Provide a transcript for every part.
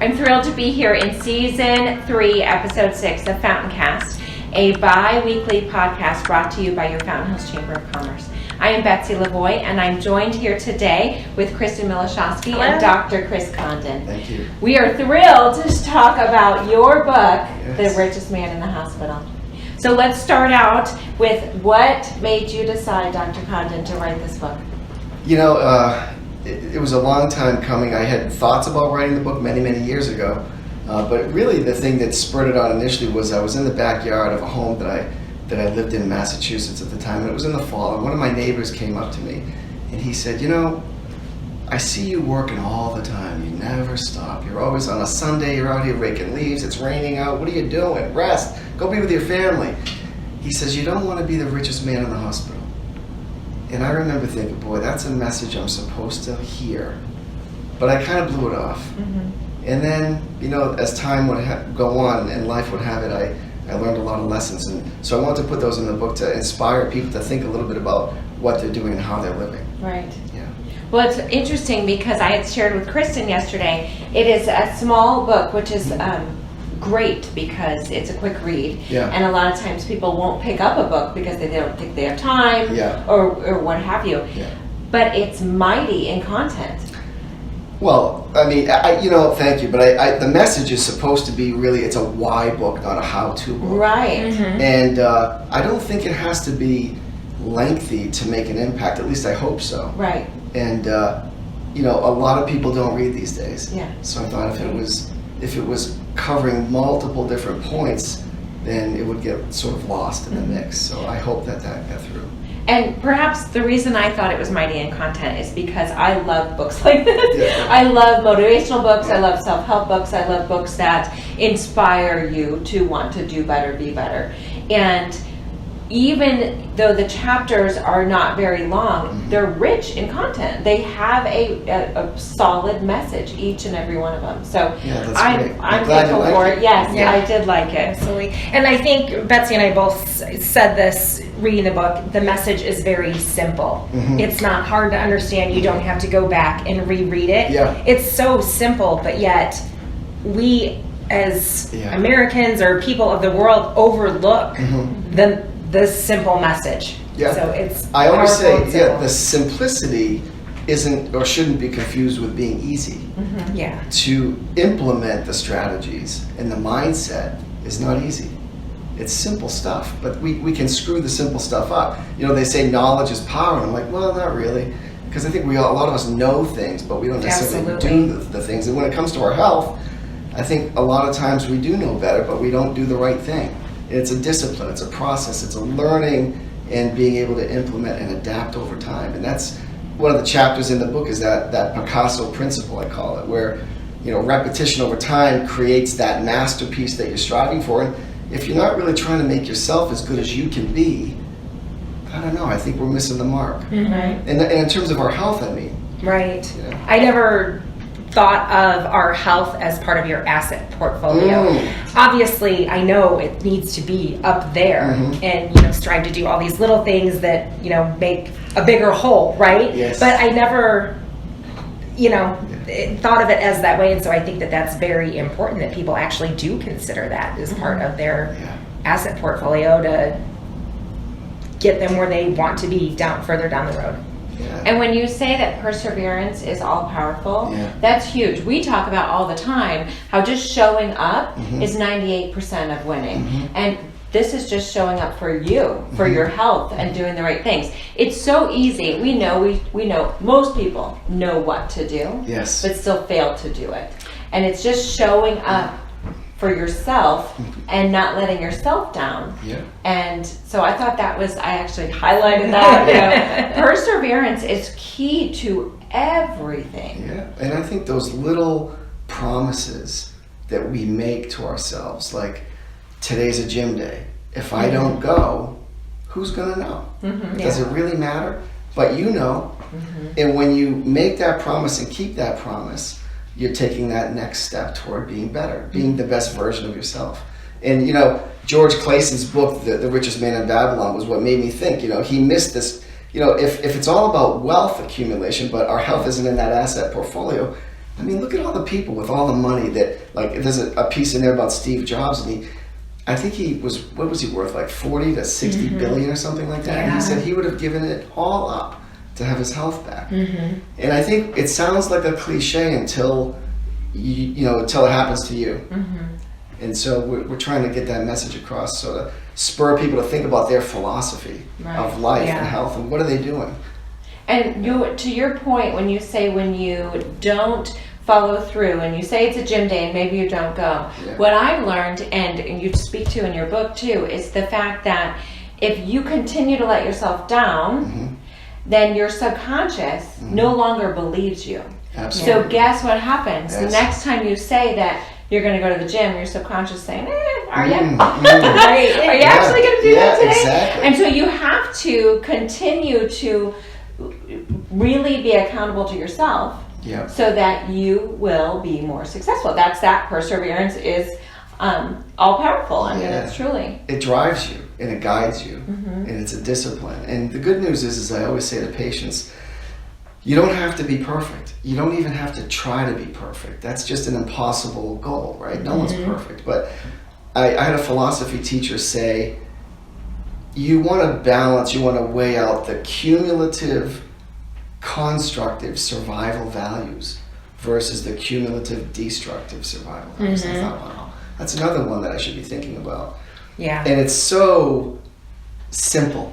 I'm thrilled to be here in Season 3, Episode 6 of FountainCast, a bi-weekly podcast brought to you by your Fountain Hills Chamber of Commerce. I am Betsy Lavoie, and I'm joined here today with Kristen Milashowski and Dr. Chris Condon. Thank you. We are thrilled to talk about your book, The Richest Man in the Hospital. So let's start out with what made you decide, Dr. Condon, to write this book? You know, it was a long time coming. I had thoughts about writing the book many, many years ago, but really the thing that spurred it on initially was I was in the backyard of a home that I lived in Massachusetts at the time, and it was in the fall, and one of my neighbors came up to me, and he said, you know, I see you working all the time. You never stop. You're always on a Sunday, you're out here raking leaves, it's raining out. What are you doing? Rest. Go be with your family. He says, you don't want to be the richest man in the hospital. And I remember thinking, boy, that's a message I'm supposed to hear. But I kind of blew it off. Mm-hmm. And then, you know, as time would go on and life would have it, I learned a lot of lessons. And so I wanted to put those in the book to inspire people to think a little bit about what they're doing and how they're living. Right. Yeah. Well, it's interesting because I had shared with Kristen yesterday, it is a small book, which is great because it's a quick read. Yeah. And a lot of times people won't pick up a book because they don't think they have time or what have you. Yeah. But it's mighty in content. Well, I mean, you know, thank you, but the message is supposed to be really, it's a why book, not a how-to book. Right. Mm-hmm. And I don't think it has to be lengthy to make an impact, at least I hope so. Right. And, you know, a lot of people don't read these days. Yeah. So I thought if it was covering multiple different points, then it would get sort of lost in the mix. So I hope that got through. And perhaps the reason I thought it was mighty in content is because I love books like this. Yeah. I love motivational books. I love self-help books. I love books that inspire you to want to do better, be better. And even though the chapters are not very long, they're rich in content. They have a solid message, each and every one of them. So yeah, that's great. I'm thankful for it. Yes, yeah. I did like it. Absolutely. And I think Betsy and I both said this reading the book, the message is very simple. Mm-hmm. It's not hard to understand. You don't have to go back and reread it. Yeah. It's so simple, but yet we as Americans or people of the world overlook the simple message. Yeah. So it's I always say, simple. the simplicity isn't or shouldn't be confused with being easy. Mm-hmm. Yeah. To implement the strategies and the mindset is not easy. It's simple stuff, but we can screw the simple stuff up. You know, they say knowledge is power, and I'm like, well, not really. Because I think a lot of us know things, but we don't necessarily do the things. And when it comes to our health, I think a lot of times we do know better, but we don't do the right thing. It's a discipline, it's a process, it's a learning and being able to implement and adapt over time. And that's one of the chapters in the book is that Picasso principle, I call it, where, you know, repetition over time creates that masterpiece that you're striving for. And if you're not really trying to make yourself as good as you can be, I don't know, I think we're missing the mark. Mm-hmm. And in terms of our health, I mean. Right. You know. I never thought of our health as part of your asset portfolio. Obviously, I know it needs to be up there and, you know, strive to do all these little things that, you know, make a bigger whole, right? Yes. But I never, you know, thought of it as that way, and so I think that that's very important that people actually do consider that as part of their asset portfolio to get them where they want to be further down the road. Yeah. And when you say that perseverance is all powerful, that's huge. We talk about all the time how just showing up is 98% of winning. And this is just showing up for you, for your health and doing the right things. It's so easy. We know most people know what to do, but still fail to do it. And it's just showing up for yourself and not letting yourself down. Yeah. And so I thought I actually highlighted that. You know, perseverance is key to everything. Yeah, and I think those little promises that we make to ourselves, like today's a gym day. If I don't go, who's gonna know? Does it really matter? But you know. And when you make that promise and keep that promise, you're taking that next step toward being better, being the best version of yourself. And, you know, George Clayson's book, The Richest Man in Babylon, was what made me think, you know, he missed this, you know, if it's all about wealth accumulation, but our health isn't in that asset portfolio, I mean, look at all the people with all the money that, like, there's a piece in there about Steve Jobs, and I think he was, what was he worth, like 40 to 60 billion or something like that? Yeah. And he said he would have given it all up to have his health back. And I think it sounds like a cliche until until it happens to you. And so we're trying to get that message across, so to spur people to think about their philosophy of life and health, and what are they doing. And to your point, when you say when you don't follow through and you say it's a gym day and maybe you don't go, what I've learned, and you speak to in your book too, is the fact that if you continue to let yourself down, then your subconscious no longer believes you. Absolutely. So guess what happens? Yes. The next time you say that you're going to go to the gym, your subconscious saying, are you? Right. Are you actually going to do that today? Exactly. And so you have to continue to really be accountable to yourself so that you will be more successful. That perseverance is all powerful. I mean, it's truly. It drives you and it guides you, and it's a discipline. And the good news is I always say to patients, you don't have to be perfect. You don't even have to try to be perfect. That's just an impossible goal, right? No one's perfect. But I had a philosophy teacher say, you want to balance, you want to weigh out the cumulative, constructive survival values versus the cumulative, destructive survival values. I thought, wow, that's another one that I should be thinking about. Yeah. And it's so simple,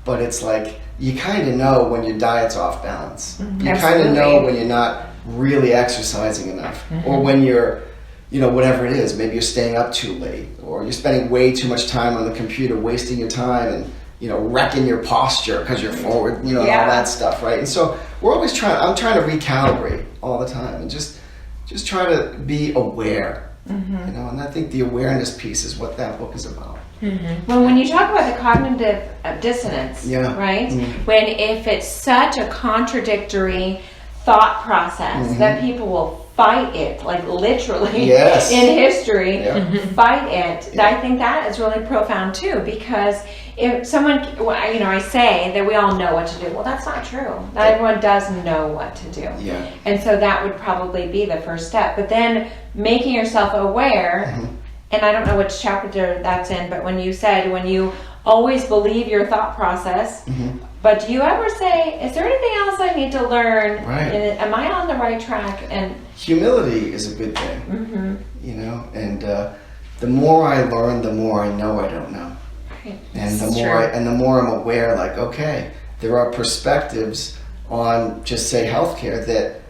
but it's like, you kind of know when your diet's off balance. You kind of know when you're not really exercising enough, or when you're, whatever it is, maybe you're staying up too late, or you're spending way too much time on the computer, wasting your time, and wrecking your posture because you're forward, and all that stuff, right? And so we're always I'm trying to recalibrate all the time, and just try to be aware, and I think the awareness piece is what that book is about. Well, when you talk about the cognitive dissonance, right? When if it's such a contradictory thought process that people will fight it, like literally in history, fight it. I think that is really profound too, because if someone, I say that we all know what to do. Well, that's not true. Not everyone does know what to do. And so that would probably be the first step. But then making yourself aware, and I don't know which chapter that's in, but when you said, when you always believe your thought process, but do you ever say, is there anything else I need to learn? Am I on the right track? And humility is a good thing, and the more I learn, the more I know I don't know. And the more I'm aware, like, okay, there are perspectives on just say healthcare that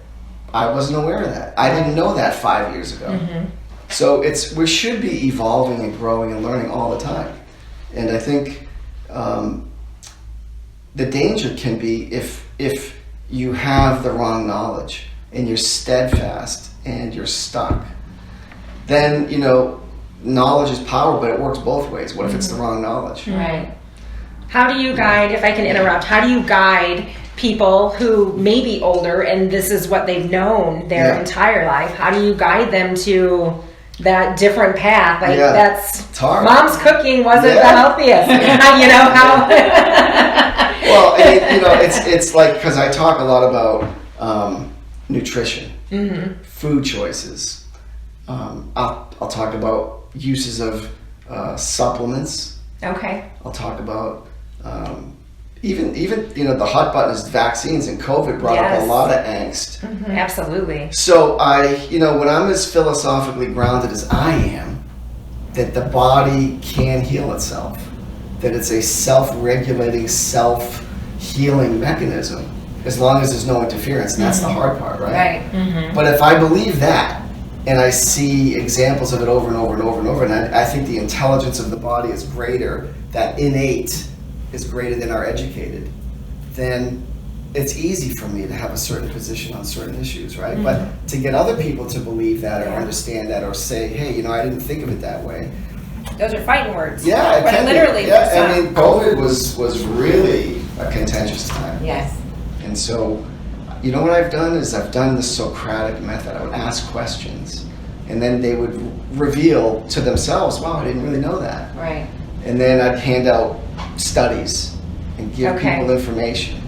I wasn't aware of that. I didn't know that 5 years ago. So we should be evolving and growing and learning all the time. And I think the danger can be if you have the wrong knowledge and you're steadfast and you're stuck, then knowledge is power, but it works both ways. What if it's the wrong knowledge? Right. How do you guide, if I can interrupt, how do you guide people who may be older and this is what they've known their entire life? How do you guide them to that different path? Like it's hard. Mom's cooking wasn't the healthiest. How? Well, it's like, because I talk a lot about nutrition, food choices. I'll talk about uses of supplements. Okay. I'll talk about even the hot button is vaccines, and COVID brought up a lot of angst. Absolutely. So when I'm as philosophically grounded as I am, that the body can heal itself, that it's a self-regulating, self-healing mechanism, as long as there's no interference, and that's the hard part, right? But if I believe that, and I see examples of it over and over and over and over, and I think the intelligence of the body is greater, that innate is greater than our educated, then it's easy for me to have a certain position on certain issues, right? But to get other people to believe that or understand that or say, hey, I didn't think of it that way. Those are fighting words. Yeah, it can literally. Be. Yeah, I mean, COVID was really a contentious time. Yes. And so, what I've done is I've done the Socratic method. I would ask questions, and then they would reveal to themselves, wow, I didn't really know that. Right. And then I'd hand out studies and give people information.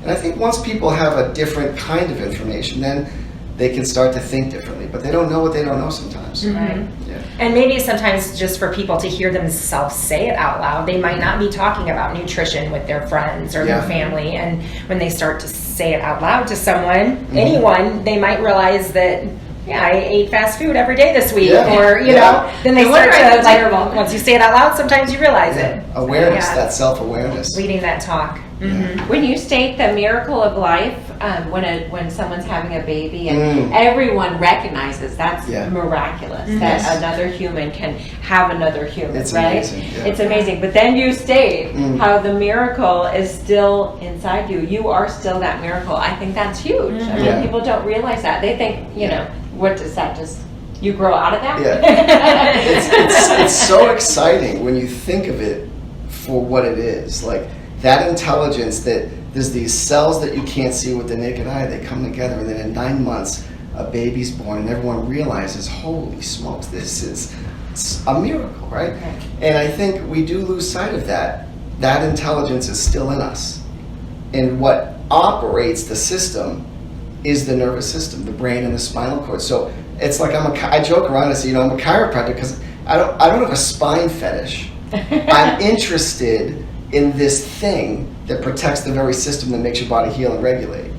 And I think once people have a different kind of information, then they can start to think differently. But they don't know what they don't know sometimes. Right. Yeah. And maybe sometimes just for people to hear themselves say it out loud, they might not be talking about nutrition with their friends or their family. And when they start to say it out loud to someone, anyone, they might realize that, I ate fast food every day this week, or, you know, then they start to, like, once you say it out loud, sometimes you realize it. Awareness, that self-awareness. Leading that talk. When you state the miracle of life, when someone's having a baby and everyone recognizes that's miraculous, that another human can have another human, it's right? Amazing. Yeah. It's amazing. But then you state how the miracle is still inside you. You are still that miracle. I think that's huge. I mean, people don't realize that. They think, you know, what does that just, you grow out of that? Yeah. It's so exciting when you think of it for what it is. Like, that intelligence, that there's these cells that you can't see with the naked eye, they come together, and then in 9 months a baby's born, and everyone realizes, holy smokes, this is a miracle, right? And I think we do lose sight of that. That intelligence is still in us, and what operates the system is the nervous system, the brain and the spinal cord. So it's like I joke around and say, you know, I'm a chiropractor because I don't have a spine fetish. I'm interested in this thing that protects the very system that makes your body heal and regulate.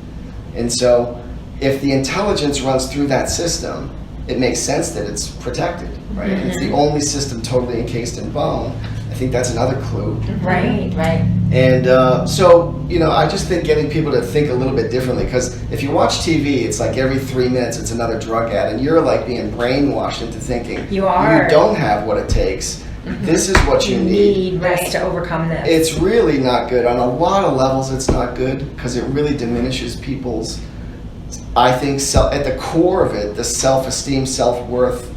And so if the intelligence runs through that system, it makes sense that it's protected, right? And it's the only system totally encased in bone. I think that's another clue. Right. And so, you know, I just think getting people to think a little bit differently, because if you watch TV, it's like every 3 minutes it's another drug ad, and you're like being brainwashed into thinking you don't have what it takes. This is what you need this to overcome this. It's really not good. On a lot of levels, it's not good because it really diminishes people's, I think, at the core of it, the self-esteem, self-worth,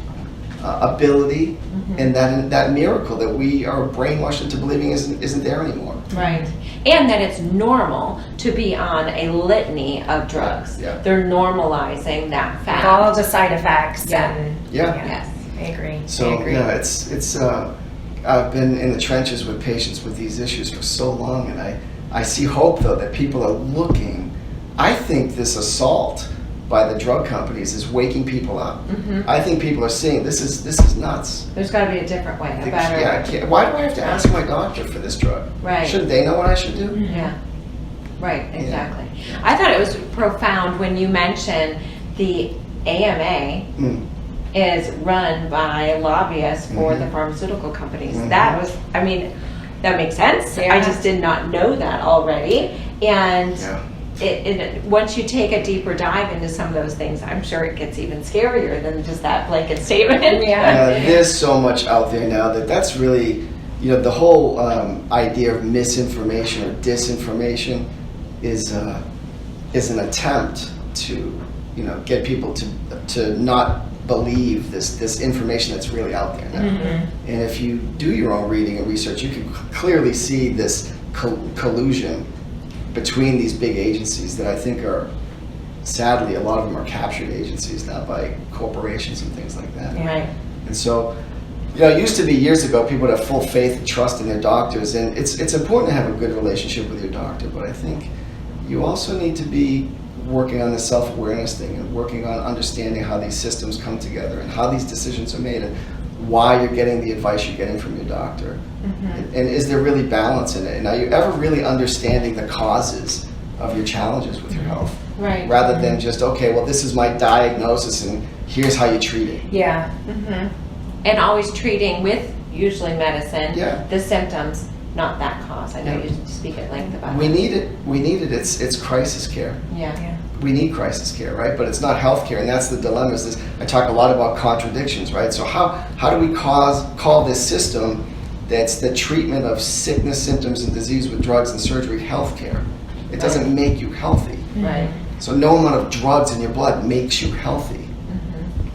ability, and that miracle that we are brainwashed into believing isn't there anymore. Right. And that it's normal to be on a litany of drugs. Yeah. They're normalizing that fact. All of the side effects. And Yes. I agree. So it's I've been in the trenches with patients with these issues for so long, and I see hope though that people are looking. I think this assault by the drug companies is waking people up. I think people are seeing this is nuts. There's got to be a different way, a better way. Why do I have to ask my doctor for this drug? Right. Shouldn't they know what I should do? Yeah. Right. Exactly. Yeah. I thought it was profound when you mentioned the AMA. Is run by lobbyists for the pharmaceutical companies. That was, I mean, that makes sense. I just did not know that already. And it once you take a deeper dive into some of those things, I'm sure it gets even scarier than just that blanket statement. There's so much out there now that's really, you know, the whole idea of misinformation or disinformation is an attempt to, you know, get people to not believe this information that's really out there now. And if you do your own reading and research, you can clearly see this collusion between these big agencies that I think are, sadly, a lot of them are captured agencies now by corporations and things like that. Right. And so, you know, it used to be years ago people would have full faith and trust in their doctors, and it's important to have a good relationship with your doctor, but I think you also need to be working on the self-awareness thing and working on understanding how these systems come together and how these decisions are made and why you're getting the advice you're getting from your doctor. And is there really balance in it? And are you ever really understanding the causes of your challenges with your health? Right. Rather than just, okay, well, this is my diagnosis and here's how you treat it. Yeah. And always treating with usually medicine the symptoms, not that cause. I know you speak at length about We need it. It's crisis care. Yeah. We need crisis care, right? But it's not health care, and that's the dilemma. I talk a lot about contradictions, right? So how do we call this system that's the treatment of sickness, symptoms, and disease with drugs and surgery health care? It doesn't make you healthy. Right. So no amount of drugs in your blood makes you healthy.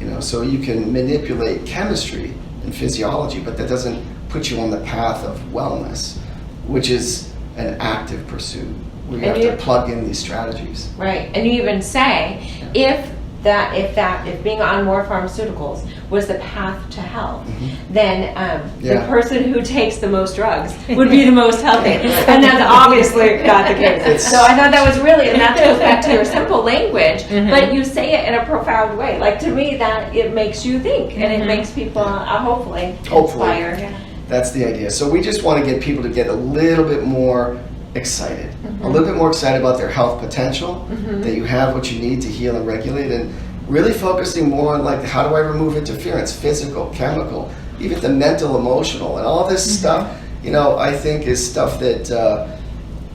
You know, so you can manipulate chemistry and physiology, but that doesn't put you on the path of wellness, which is an active pursuit. We have to plug in these strategies. Right. And you even say, if that if being on more pharmaceuticals was the path to health, then the person who takes the most drugs would be the most healthy, and that's obviously not the case. So I thought that was really, and that goes back to your simple language, but you say it in a profound way. Like, to me, that it makes you think, and it makes people hopefully inspired. Yeah. That's the idea. So we just want to get people to get a little bit more excited, a little bit more excited about their health potential, that you have what you need to heal and regulate, and really focusing more on, like, how do I remove interference, physical, chemical, even the mental, emotional, and all this stuff, I think is stuff that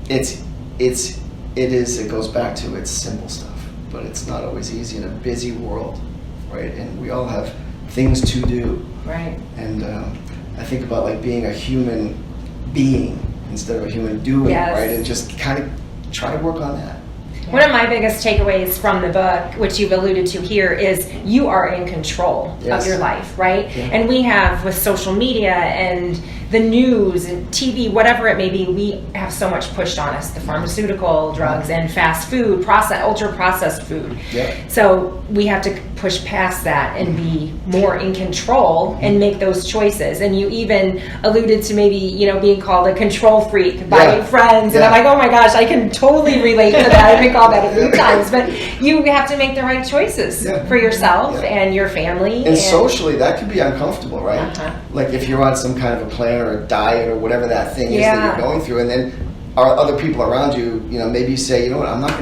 it goes back to, it's simple stuff, but it's not always easy in a busy world, right? And we all have things to do. Right. And I think about, like, being a human being instead of a human doing, right? And just kind of try to work on that. One of my biggest takeaways from the book, which you've alluded to here, is you are in control of your life, right? Yeah. And we have, with social media and the news and TV, whatever it may be, we have so much pushed on us, the pharmaceutical drugs and fast food, ultra processed food. Yeah. So we have to push past that and be more in control and make those choices. And you even alluded to maybe, being called a control freak by friends. And I'm like, oh my gosh, I can totally relate to that. I've been called that a few times. But you have to make the right choices for yourself and your family. And socially, that could be uncomfortable, right? Like, if you're on some kind of a plan or a diet or whatever that thing is that you're going through, and then other people around you, maybe you say, what, I'm not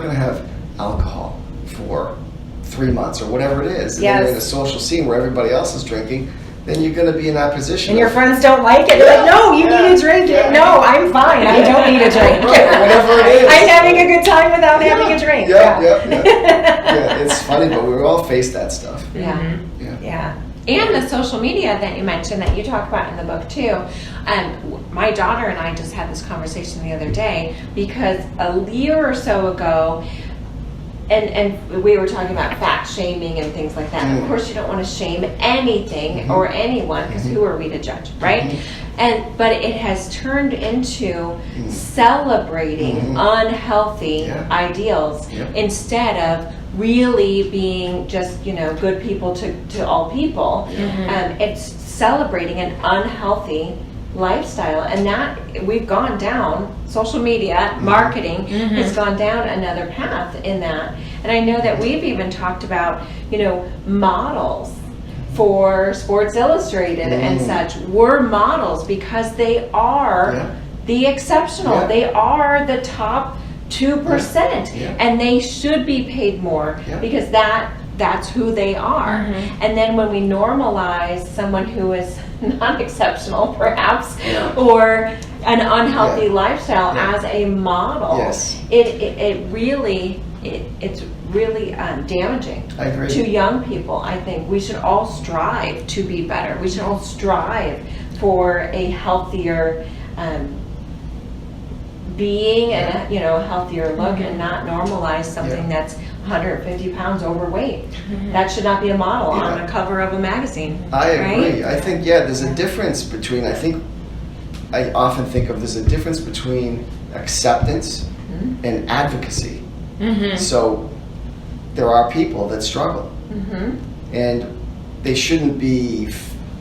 gonna have alcohol for 3 months or whatever it is. And then you're in a social scene where everybody else is drinking, then you're going to be in that position. And your friends don't like it. They're like, no, you need a drink. No, I'm fine. I don't need a drink. Whatever it is. I'm having a good time without having a drink. Yeah, it's funny, but we all face that stuff. Yeah. And the social media that you mentioned, that you talk about in the book too. My daughter and I just had this conversation the other day, because a year or so ago, and we were talking about fat shaming and things like that. Of course, you don't want to shame anything or anyone, because who are we to judge, right? But it has turned into celebrating unhealthy ideals instead of really being just, good people to all people. It's celebrating an unhealthy lifestyle, and that we've gone down, social media marketing has gone down another path in that. And I know that we've even talked about, models for Sports Illustrated and such were models because they are the exceptional. They are the top 2%, and they should be paid more because that's who they are. And then when we normalize someone who is not exceptional, perhaps, or an unhealthy lifestyle as a model, it's really damaging to young people. I think we should all strive to be better. We should all strive for a healthier being and a healthier look, and not normalize something that's 150 pounds overweight. That should not be a model on a cover of a magazine. I agree. I think there's a difference between, I often think of, there's a difference between acceptance and advocacy. So there are people that struggle, and they shouldn't be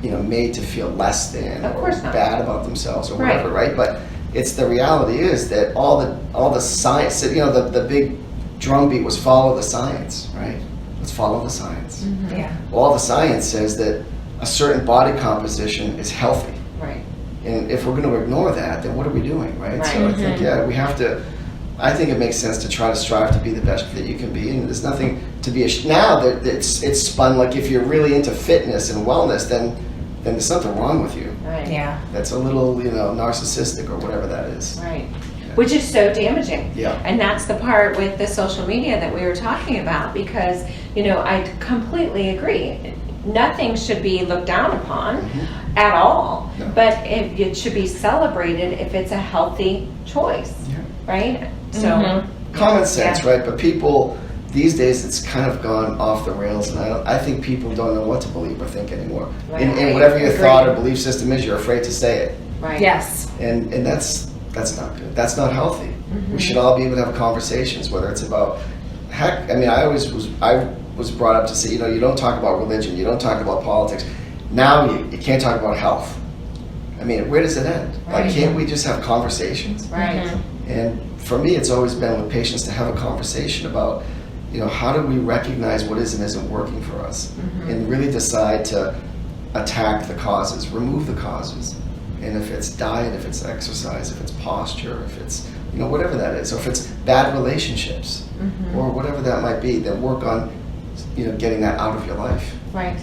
made to feel less than or bad about themselves or whatever, right? But it's the reality is that all the science, the big drumbeat was follow the science, right? Let's follow the science. All the science says that a certain body composition is healthy, right? And if we're going to ignore that, then what are we doing, right? So I think we have to. I think it makes sense to try to strive to be the best that you can be, and there's nothing to be now that it's spun like if you're really into fitness and wellness, then there's something wrong with you. Right. Yeah. That's a little, narcissistic or whatever that is. Right. Which is so damaging. Yeah. And that's the part with the social media that we were talking about, because, I completely agree. Nothing should be looked down upon at all, but it should be celebrated if it's a healthy choice, right? So common sense, right? But people these days, it's kind of gone off the rails, and I think people don't know what to believe or think anymore. Right. And whatever your thought or belief system is, you're afraid to say it. Right. Yes. And that's not good. That's not healthy. We should all be able to have conversations, whether it's about, I was brought up to say, you don't talk about religion, you don't talk about politics. Now you can't talk about health. I mean, where does it end? Right. Like, can't we just have conversations? Right. And for me, it's always been with patients to have a conversation about, how do we recognize what is and isn't working for us, and really decide to attack the causes, remove the causes. And if it's diet, if it's exercise, if it's posture, if it's, whatever that is, or if it's bad relationships, or whatever that might be, then work on, getting that out of your life. Right.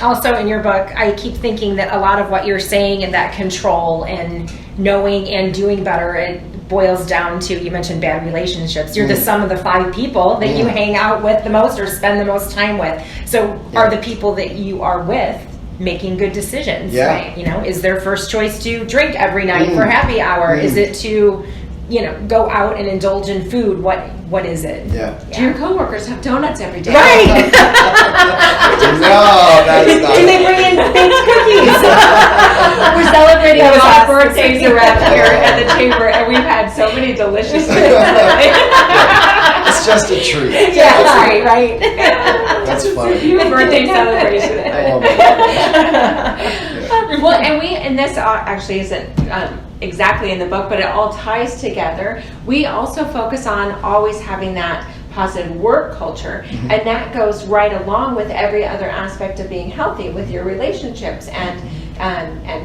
Also, in your book, I keep thinking that a lot of what you're saying and that control and knowing and doing better, it boils down to, you mentioned bad relationships. You're the sum of the 5 people that you hang out with the most or spend the most time with. So are the people that you are with making good decisions? Yeah. Right? Is their first choice to drink every night for happy hour? Is it to, go out and indulge in food? What is it? Yeah. Do your coworkers have donuts every day? Right. No, that's not. Do they bring in baked cookies? We're celebrating That was all us. birthdays around here at the chamber, and we've had so many delicious things. It's just a treat. Yeah, right. That's It's a funny. huge birthday celebration. Oh my gosh. Well, and this actually isn't exactly in the book, but it all ties together. We also focus on always having that positive work culture, and that goes right along with every other aspect of being healthy, with your relationships and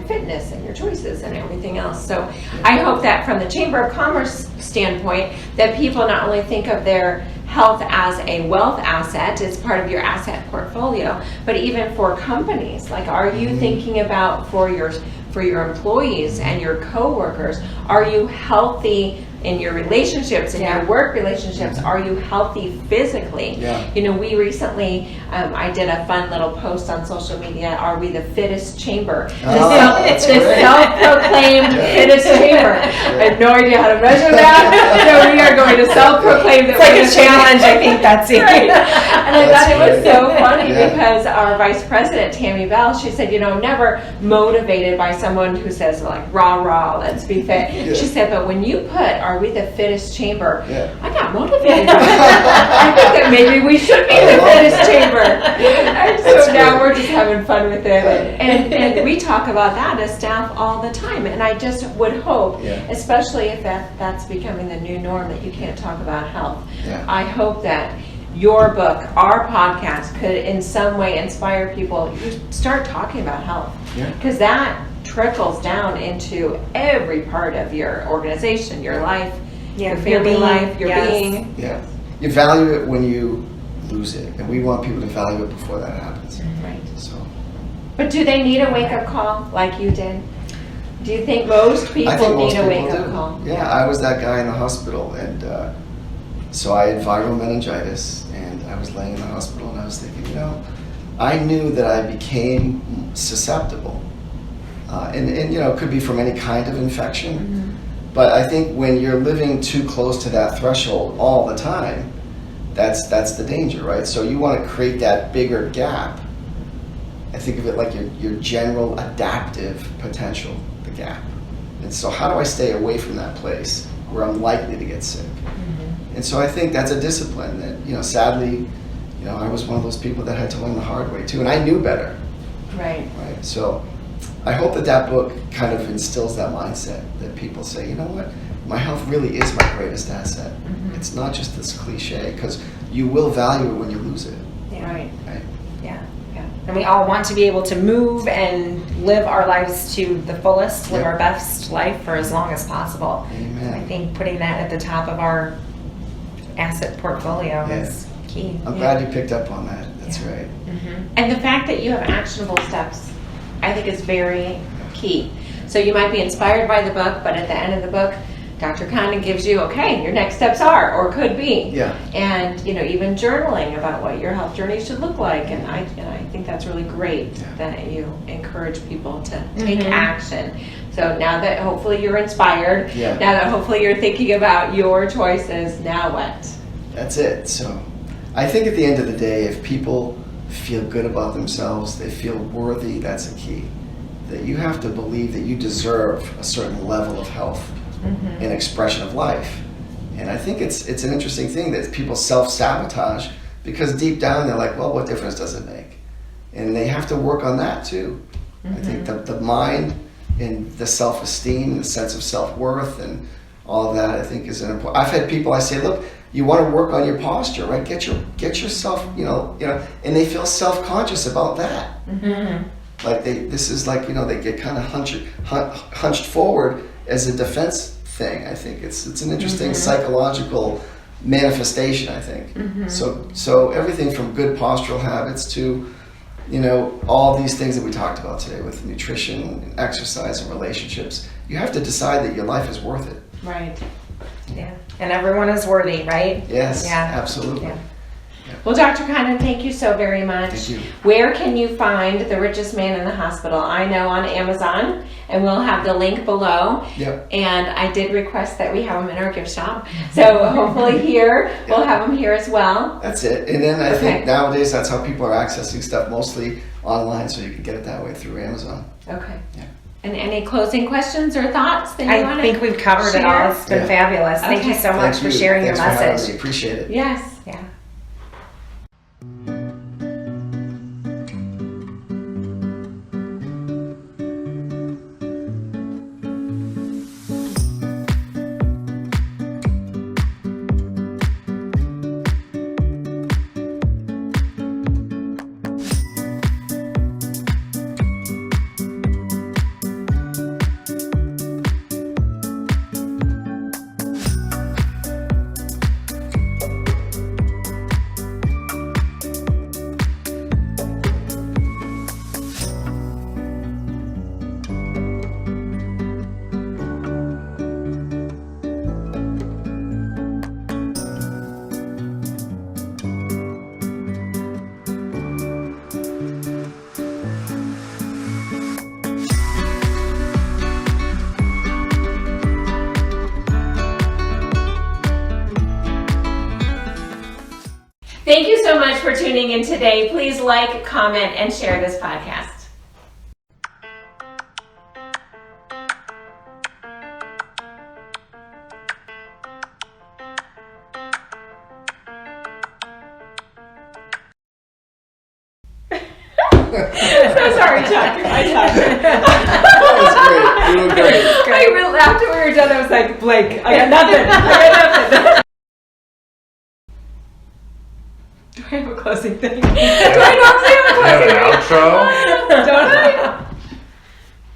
fitness and your choices and everything else. So I hope that from the Chamber of Commerce standpoint, that people not only think of their health as a wealth asset, as part of your asset portfolio, but even for companies. Like, are you thinking about for your employees and your coworkers, are you healthy in your relationships, in your work relationships? Are you healthy physically? Yeah. We recently, I did a fun little post on social media, are we the fittest chamber? The self-proclaimed fittest chamber. I have no idea how to measure that. We are going to self-proclaim that It's like we're a the challenge, I think that's it. Right. And I thought it was That's so funny Yeah. because our vice president, Tammy Bell, she said, I'm never motivated by someone who says, like, rah, let's be fit. Yeah. She said, but when you put, are we the fittest chamber? Yeah. I got motivated. I think that maybe we should be the fittest chamber. And so That's now great. we're just having fun with it. And we talk about that as staff all the time. And I just would hope, especially if that's becoming the new norm, that you can't talk about health. Yeah. I hope that your book, our podcast, could in some way inspire people. You start talking about health, because that trickles down into every part of your organization, your life, your family life, your being. Yeah. You value it when you lose it, and we want people to value it before that happens. Right. So. But do they need a wake-up call like you did? Do you think most I people think most need a people wake-up do. call? Yeah, I was that guy in the hospital, and so I had viral meningitis, and I was laying in the hospital, and I was thinking, I knew that I became susceptible, and it could be from any kind of infection, but I think when you're living too close to that threshold all the time, that's the danger, right? So you want to create that bigger gap. I think of it like your general adaptive potential, the gap. And so how do I stay away from that place where I'm likely to get sick? And so I think that's a discipline that, sadly, I was one of those people that had to learn the hard way too, and I knew better. Right. Right. So I hope that book kind of instills that mindset that people say, you know what, my health really is my greatest asset. It's not just this cliche, because you will value it when you lose it. Yeah. Right. Right. Yeah. And we all want to be able to move and live our lives to the fullest, live our best life for as long as possible. Amen. I think putting that at the top of our asset portfolio is key. I'm glad you picked up on that. That's right. And the fact that you have actionable steps, I think, is very key. So you might be inspired by the book, but at the end of the book, Dr. Condon gives you, okay, your next steps are, or could be. Yeah. And, even journaling about what your health journey should look like. And I think that's really great that you encourage people to take action. So now that hopefully you're inspired, now that hopefully you're thinking about your choices, now what? That's it. So I think at the end of the day, if people feel good about themselves, they feel worthy, that's a key. That you have to believe that you deserve a certain level of health and expression of life. And I think it's an interesting thing that people self-sabotage because deep down they're like, well, what difference does it make? And they have to work on that too. I think the mind and the self-esteem, the sense of self-worth, and all of that, I think, is an important. I've had people, I say, look, you want to work on your posture, right? Get yourself, and they feel self-conscious about that. Like this is like, they get kind of hunched forward as a defense thing. I think it's an interesting psychological manifestation, I think. So everything from good postural habits to, all these things that we talked about today with nutrition and exercise and relationships, you have to decide that your life is worth it. Right. Yeah. And everyone is worthy, right? Yes, Yeah. absolutely. Yeah. Well, Dr. Condon, thank you so very much. Thank you. Where can you find The Richest Man in the Hospital? I know on Amazon, and we'll have the link below. Yep. And I did request that we have them in our gift shop. So hopefully here, we'll have them here as well. That's it. And then I think nowadays that's how people are accessing stuff, mostly online, so you can get it that way through Amazon. Okay. Yeah. And any closing questions or thoughts that you want to I think we've covered it all. It's been fabulous. Thank you so much for sharing your Thanks for having message. me. Appreciate it. Yes. Yeah. Thank you so much for tuning in today. Please like, comment, and share this podcast. So sorry, Chuck. That was great. You were great. After we were done, I was like, Blake, I got nothing. Do I have a closing thing? Do I normally have a closing thing? You have an outro? Don't I?